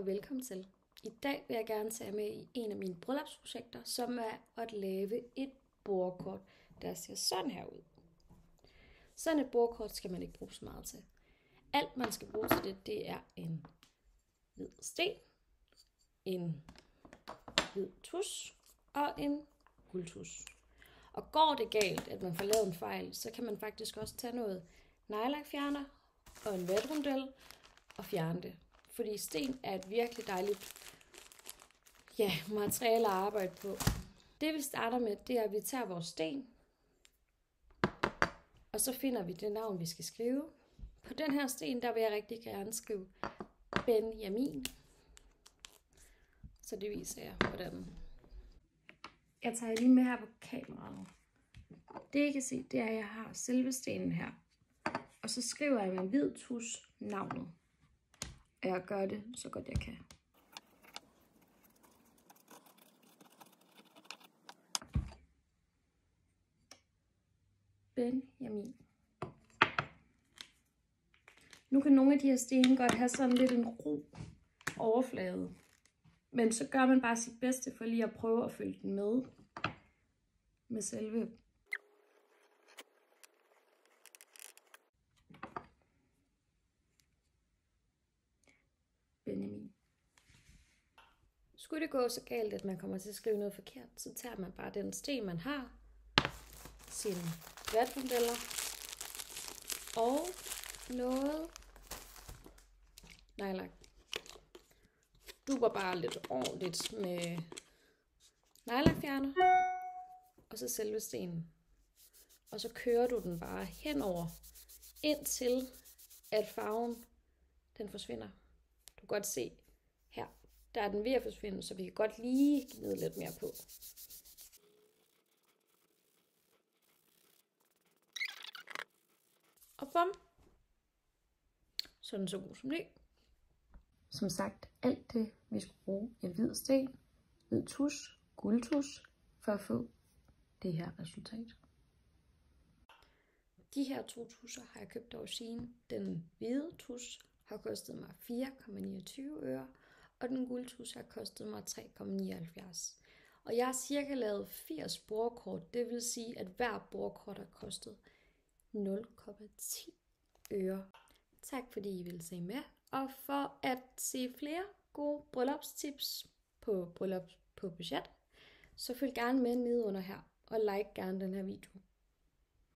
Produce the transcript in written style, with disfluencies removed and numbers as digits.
og velkommen til. I dag vil jeg gerne tage med i en af mine bryllupsprojekter, som er at lave et bordkort, der ser sådan her ud. Sådan et bordkort skal man ikke bruge så meget til. Alt man skal bruge til det er en hvid sten, en hvid tus og en guldtus. Og går det galt, at man får lavet en fejl, så kan man faktisk også tage noget nejlakfjerner og en vatrundel og fjerne det. Fordi sten er et virkelig dejligt materiale at arbejde på. Det vi starter med, det er, at vi tager vores sten, og så finder vi det navn, vi skal skrive. På den her sten, der vil jeg rigtig gerne skrive Benjamin. Så det viser jeg, hvordan. Jeg tager lige med her på kameraet. Det I kan se, det er, at jeg har selve stenen her. Og så skriver jeg med en hvid tus navnet. Og jeg gør det så godt jeg kan. Benjamin. Nu kan nogle af de her sten godt have sådan lidt en ro overflade. Men så gør man bare sit bedste for lige at prøve at følge den med selve Benjamin. Skulle det gå så galt, at man kommer til at skrive noget forkert, så tager man bare den sten, man har, sine vatmodeller og noget nejlak. Duber bare lidt ordentligt med nejlakfjerner og så selve stenen. Og så kører du den bare henover, indtil at farven den forsvinder. Du kan godt se her, der er den ved at forsvinde, så vi kan godt lige gnide lidt mere på. Og bum! Så er den så god som ny. Som sagt, alt det vi skulle bruge en hvid sten, hvid tus, guldtus, for at få det her resultat. De her to tusser har jeg købt over Shein. Den hvide tus har kostet mig 4,29 øre, og den guldtus har kostet mig 3,79. Og jeg har cirka lavet 80 bordkort, det vil sige, at hver bordkort har kostet 0,10 øre. Tak fordi I ville se med, og for at se flere gode bryllupstips på bryllup på budget, så følg gerne med nede under her, og like gerne den her video.